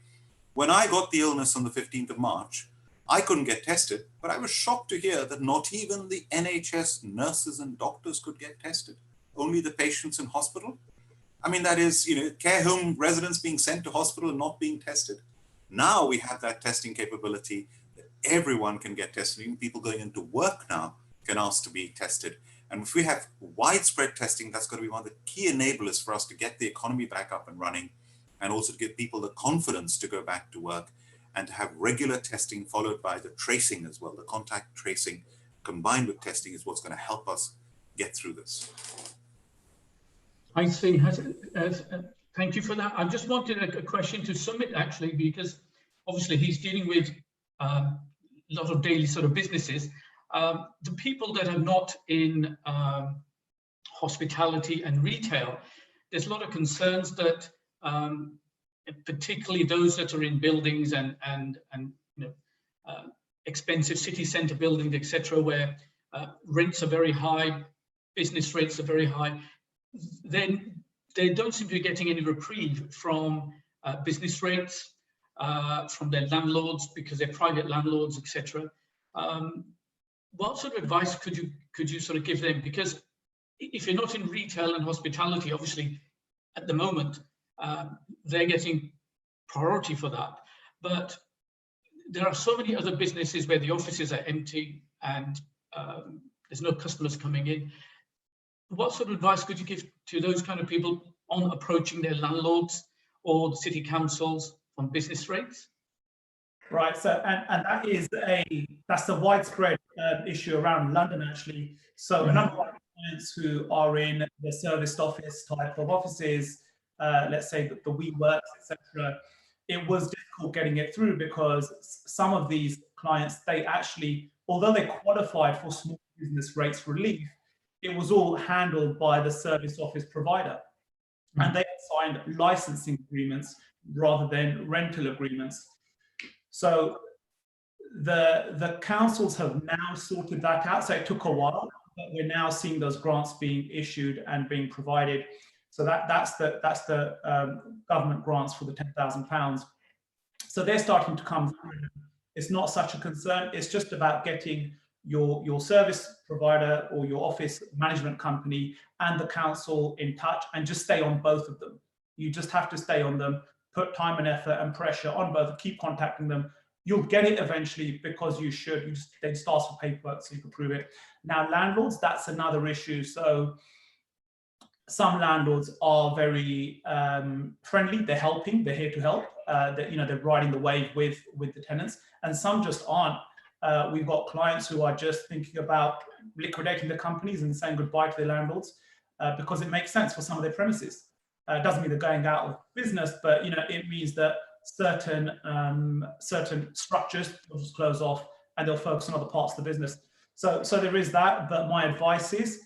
when I got the illness on the 15th of March, I couldn't get tested, but I was shocked to hear that not even the NHS nurses and doctors could get tested, only the patients in hospital. I mean, that is, you know, care home residents being sent to hospital and not being tested. Now we have that testing capability that everyone can get tested. Even people going into work now can ask to be tested. And if we have widespread testing, that's going to be one of the key enablers for us to get the economy back up and running, and also to give people the confidence to go back to work, and to have regular testing followed by the tracing as well. The contact tracing combined with testing is what's going to help us get through this. I see. Thank you for that. I just wanted a question to Sumit, actually, because obviously he's dealing with a lot of daily sort of businesses. The people that are not in hospitality and retail, there's a lot of concerns that particularly those that are in buildings and you know, expensive city centre buildings, etc., where rents are very high, business rates are very high, then they don't seem to be getting any reprieve from business rates, from their landlords, because they're private landlords, etc. What sort of advice could you sort of give them? Because if you're not in retail and hospitality, obviously at the moment they're getting priority for that, but there are so many other businesses where the offices are empty and there's no customers coming in. What sort of advice could you give to those kind of people on approaching their landlords or the city councils on business rates? Right, so and that's the widespread issue around London, actually. So a number of our clients who are in the serviced office type of offices, let's say the WeWorks, etc., it was difficult getting it through, because some of these clients, they actually, although they qualified for small business rates relief, it was all handled by the service office provider, and they signed licensing agreements rather than rental agreements. So the councils have now sorted that out. So it took a while, but we're now seeing those grants being issued and being provided. So that's the government grants for the £10,000. So they're starting to come through. It's not such a concern. It's just about getting your service provider or your office management company and the council in touch, and just stay on both of them. You just have to stay on them, put time and effort and pressure on both, keep contacting them. You'll get it eventually, because you should. They just ask for paperwork so you can prove it. Now, landlords, that's another issue. So some landlords are very friendly. They're helping. They're here to help. They're riding the wave with the tenants, and some just aren't. We've got clients who are just thinking about liquidating the companies and saying goodbye to their landlords because it makes sense for some of their premises. It doesn't mean they're going out of business, but it means that certain structures will just close off and they'll focus on other parts of the business. So there is that. But my advice is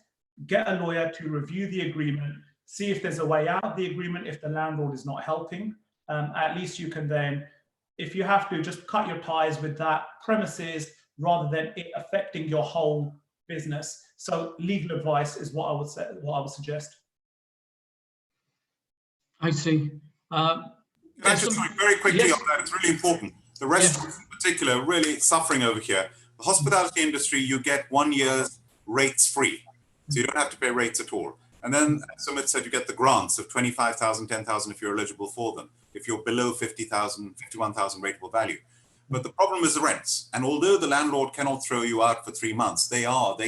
get a lawyer to review the agreement, see if there's a way out of the agreement. If the landlord is not helping, at least you can then, if you have to, just cut your ties with that premises rather than it affecting your whole business. So legal advice is what I would say, what I would suggest. I see. Can I just very quickly yes. on that? It's really important. The restaurants in particular are really suffering over here. The hospitality industry, you get 1 year's rates free. So you don't have to pay rates at all. And then Sumit said you get the grants of 25,000, 10,000 if you're eligible for them. If you're below 50,000, 51,000 rateable value. But the problem is the rents. And although the landlord cannot throw you out for 3 months, they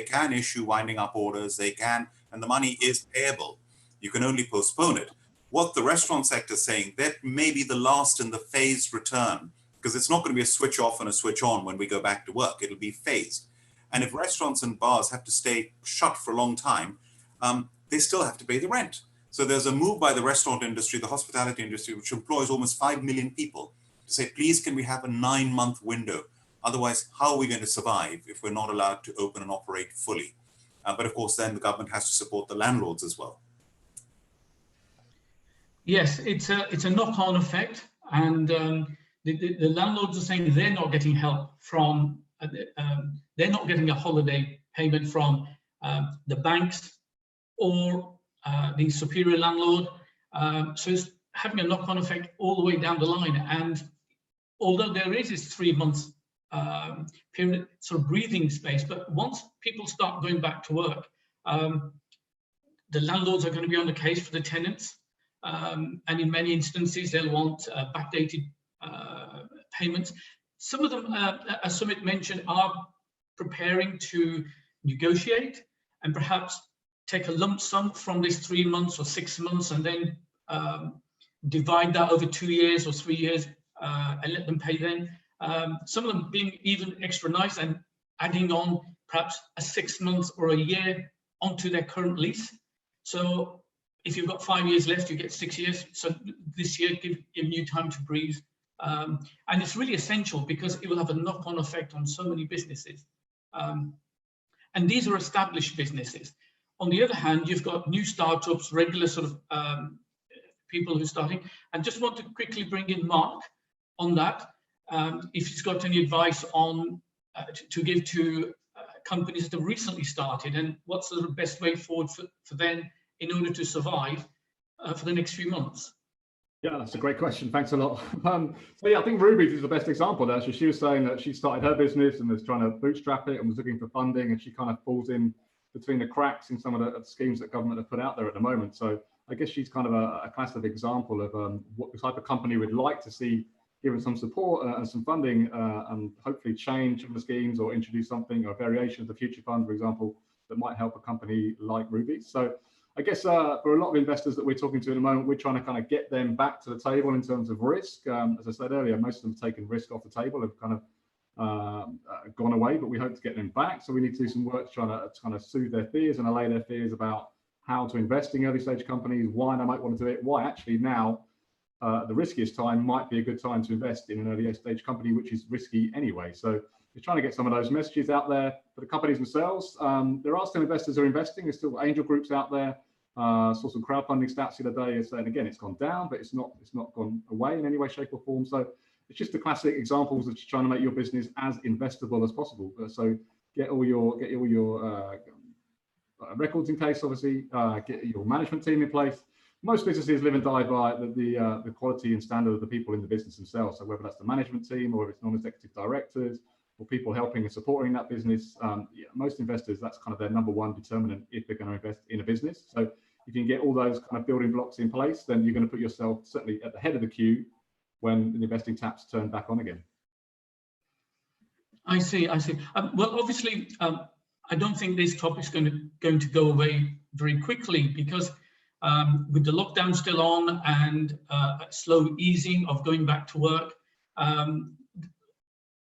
can issue winding up orders, and the money is payable. You can only postpone it. What the restaurant sector is saying, that may be the last in the phased return, because it's not going to be a switch off and a switch on when we go back to work. It'll be phased. And if restaurants and bars have to stay shut for a long time, they still have to pay the rent. So there's a move by the restaurant industry, the hospitality industry, which employs almost 5 million people, to say, please, can we have a 9-month window? Otherwise, how are we going to survive if we're not allowed to open and operate fully? But of course, then the government has to support the landlords as well. Yes, it's a knock-on effect, and the landlords are saying they're not getting help from, they're not getting a holiday payment from the banks or the superior landlord. So it's having a knock-on effect all the way down the line. And although there is this 3 months period, sort of breathing space, but once people start going back to work, the landlords are going to be on the case for the tenants. And in many instances, they'll want backdated payments. Some of them, as Sumit mentioned, are preparing to negotiate and perhaps take a lump sum from this 3 months or 6 months and then divide that over 2 years or 3 years and let them pay then. Some of them being even extra nice and adding on perhaps a 6 months or a year onto their current lease. So if you've got 5 years left, you get 6 years. So this year, give you time to breathe. And it's really essential because it will have a knock-on effect on so many businesses. And these are established businesses. On the other hand, you've got new startups, regular sort of people who are starting. And just want to quickly bring in Mark on that. If he's got any advice on to give to companies that have recently started and what's the best way forward for them in order to survive for the next few months? Yeah, that's a great question. Thanks a lot. So yeah, I think Ruby's is the best example there. So she was saying that she started her business and was trying to bootstrap it and was looking for funding, and she kind of falls in between the cracks in some of the schemes that government have put out there at the moment. So I guess she's kind of a classic example of what the type of company we'd like to see given some support and some funding and hopefully change some of the schemes or introduce something or a variation of the future fund, for example, that might help a company like Ruby's. So I guess for a lot of investors that we're talking to at the moment, we're trying to kind of get them back to the table in terms of risk. As I said earlier, most of them have taken risk off the table, have kind of gone away, but we hope to get them back. So we need to do some work trying to kind of soothe their fears and allay their fears about how to invest in early stage companies, why they might want to do it, why actually now the riskiest time might be a good time to invest in an early stage company, which is risky anyway. So we're trying to get some of those messages out there for the companies themselves. There are still investors who are investing. There's still angel groups out there. Saw some crowdfunding stats the other day saying, again, it's gone down, but it's not gone away in any way, shape or form. So it's just the classic examples of trying to make your business as investable as possible. So get all your records in place, obviously, get your management team in place. Most businesses live and die by the quality and standard of the people in the business themselves. So whether that's the management team or if it's non-executive directors or people helping and supporting that business, most investors, that's kind of their number one determinant if they're going to invest in a business. So if you can get all those kind of building blocks in place, then you're going to put yourself certainly at the head of the queue when the investing taps turn back on again. I see. Well, obviously, I don't think this topic is going to go away very quickly because with the lockdown still on and slow easing of going back to work,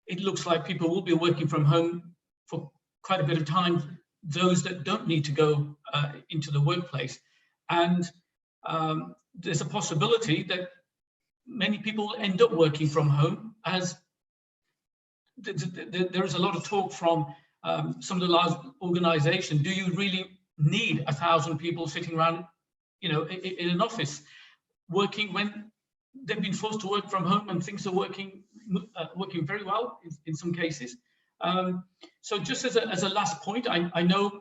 it looks like people will be working from home for quite a bit of time, those that don't need to go into the workplace. And there's a possibility that many people will end up working from home, as there is a lot of talk from some of the large organizations. Do you really need 1,000 people sitting around, in an office working when they've been forced to work from home and things are working very well in some cases? So just as a last point, I know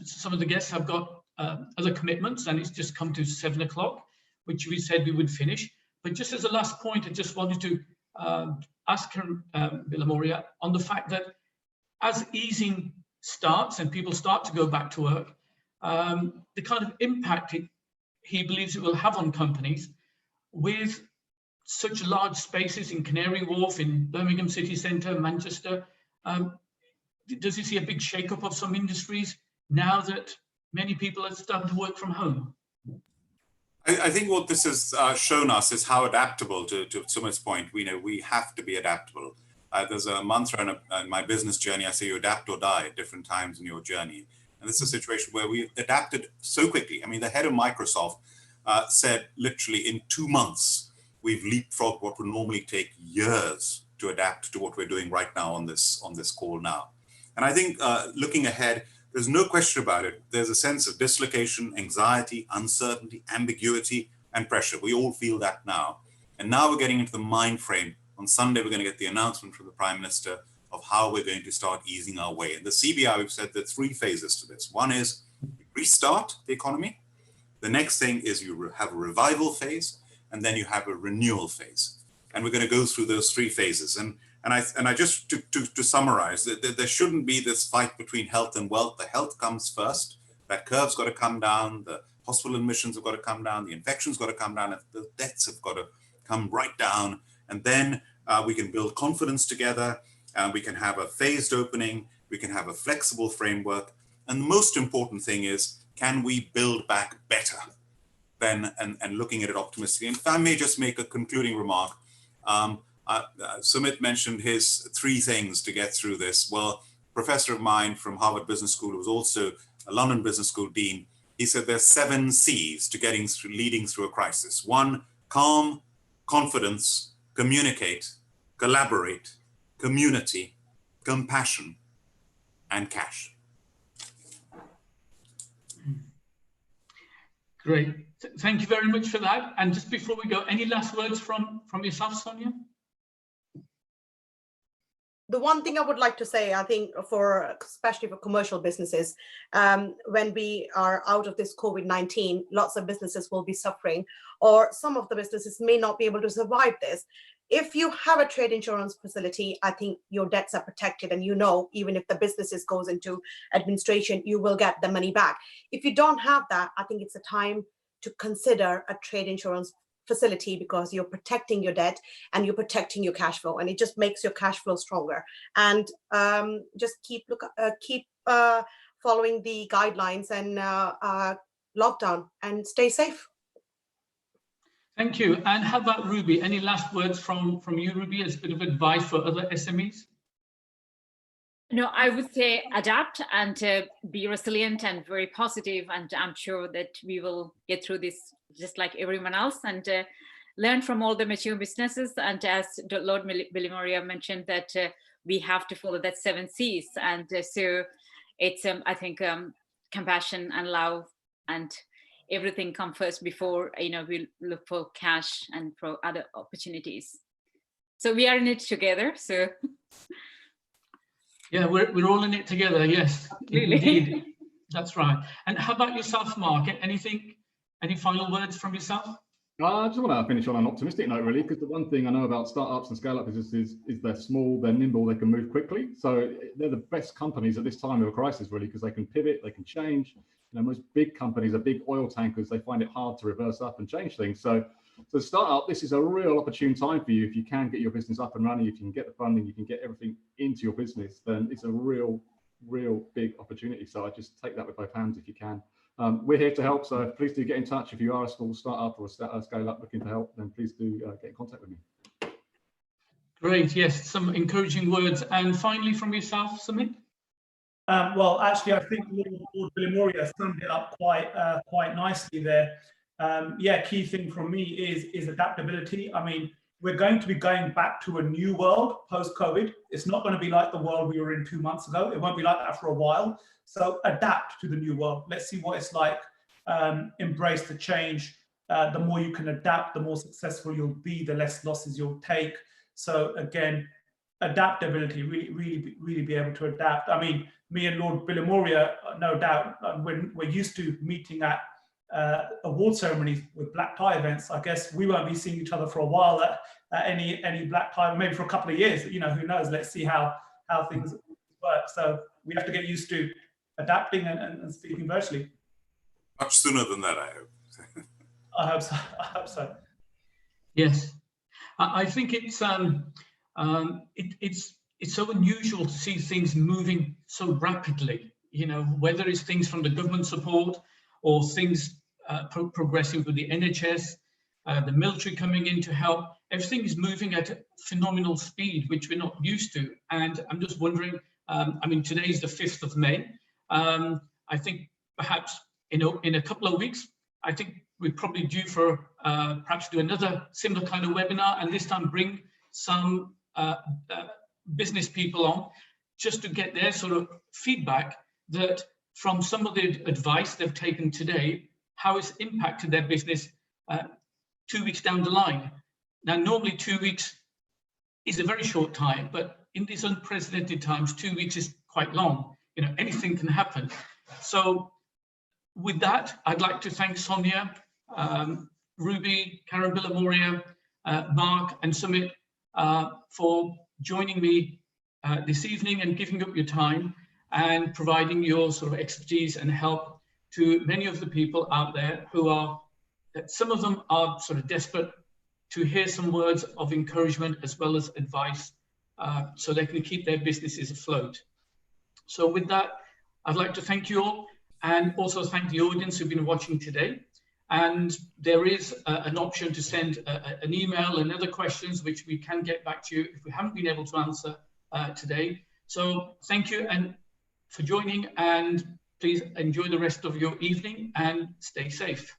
some of the guests have got other commitments, and it's just come to 7 o'clock, which we said we would finish. But just as a last point, I just wanted to ask Bilimoria on the fact that as easing starts and people start to go back to work, the kind of impact he believes it will have on companies with such large spaces in Canary Wharf, in Birmingham City Centre, Manchester. Does he see a big shake-up of some industries now that many people are starting to work from home? I think what this has shown us is how adaptable, to Sumit's point, we have to be adaptable. There's a mantra in my business journey. I say you adapt or die at different times in your journey. And this is a situation where we adapted so quickly. I mean, the head of Microsoft said literally in 2 months, we've leapfrogged what would normally take years to adapt to what we're doing right now on this call now. And I think looking ahead, there's no question about it. There's a sense of dislocation, anxiety, uncertainty, ambiguity, and pressure. We all feel that now. And now we're getting into the mind frame. On Sunday, we're going to get the announcement from the Prime Minister of how we're going to start easing our way. In the CBI, we've said there are 3 phases to this. One is restart the economy. The next thing is you have a revival phase, and then you have a renewal phase. And we're going to go through those 3 phases. And I just to summarize, there shouldn't be this fight between health and wealth. The health comes first. That curve's got to come down. The hospital admissions have got to come down. The infections got to come down. And the deaths have got to come right down. And then we can build confidence together. We can have a phased opening. We can have a flexible framework. And the most important thing is, can we build back better than and looking at it optimistically? And if I may just make a concluding remark. Sumit mentioned his 3 things to get through this. Well, a professor of mine from Harvard Business School, who was also a London Business School dean, he said there's 7 C's to leading through a crisis. 1, calm, confidence, communicate, collaborate, community, compassion, and cash. Great. Thank you very much for that. And just before we go, any last words from yourself, Sonia? The one thing I would like to say, I think especially for commercial businesses, when we are out of this COVID-19, lots of businesses will be suffering, or some of the businesses may not be able to survive this. If you have a trade insurance facility, I think your debts are protected, and even if the businesses goes into administration, you will get the money back. If you don't have that, I think it's a time to consider a trade insurance facility, because you're protecting your debt and you're protecting your cash flow, and it just makes your cash flow stronger. And just keep following the guidelines and lockdown, and stay safe. Thank you. And how about Ruby? Any last words from you, Ruby, as a bit of advice for other SMEs? No, I would say adapt and be resilient and very positive, and I'm sure that we will get through this just like everyone else, and learn from all the mature businesses. And as Lord Bilimoria mentioned, that we have to follow that 7 C's, and so it's I think compassion and love and everything come first before we look for cash and for other opportunities. So we are in it together. So. Yeah, we're all in it together. Yes, really? Indeed. That's right. And how about yourself, Mark? Any final words from yourself? I just want to finish on an optimistic note, really, because the one thing I know about startups and scale-up businesses is they're small, they're nimble, they can move quickly. So they're the best companies at this time of a crisis, really, because they can pivot, they can change. Most big companies are big oil tankers. They find it hard to reverse up and change things. So startup, this is a real opportune time for you. If you can get your business up and running, if you can get the funding, you can get everything into your business, then it's a real big opportunity. So I just take that with both hands if you can. We're here to help, so please do get in touch. If you are a small startup or a scale up looking to help, then please do get in contact with me. Great, yes, some encouraging words. And finally from yourself, Sumit? Well, actually, I think Lord Bilimoria summed it up quite nicely there. Yeah, key thing from me is adaptability. I mean, we're going to be going back to a new world post-COVID. It's not going to be like the world we were in 2 months ago. It won't be like that for a while. So adapt to the new world. Let's see what it's like. Embrace the change. The more you can adapt, the more successful you'll be, the less losses you'll take. So again, adaptability, really be able to adapt. I mean, me and Lord Bilimoria, no doubt, when we're used to meeting at award ceremonies with black tie events, I guess we won't be seeing each other for a while at any black tie, maybe for a couple of years. You know, who knows? Let's see how things work. So we have to get used to adapting and speaking virtually. Much sooner than that, I hope. I hope so. I hope so. Yes, I think it's so unusual to see things moving so rapidly. You know, whether it's things from the government support or things progressing with the NHS, the military coming in to help. Everything is moving at a phenomenal speed, which we're not used to. And I'm just wondering, I mean, today is the 5th of May. I think perhaps in a couple of weeks, I think we're probably due for perhaps do another similar kind of webinar, and this time bring some business people on just to get their sort of feedback that from some of the advice they've taken today, how it's impacted their business 2 weeks down the line. Now, normally 2 weeks is a very short time, but in these unprecedented times, 2 weeks is quite long. You know, anything can happen. So with that, I'd like to thank Sonia, Ruby, Karan, Bilimoria, Mark and Sumit for joining me this evening and giving up your time and providing your sort of expertise and help to many of the people out there who are, some of them are sort of desperate to hear some words of encouragement as well as advice so they can keep their businesses afloat. So with that, I'd like to thank you all and also thank the audience who've been watching today. And there is an option to send an email and other questions which we can get back to you if we haven't been able to answer today. So thank you and for joining, and please enjoy the rest of your evening and stay safe.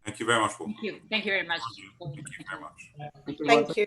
Thank you very much, Paul. Thank you. Thank you very much. Thank you very much. Thank you.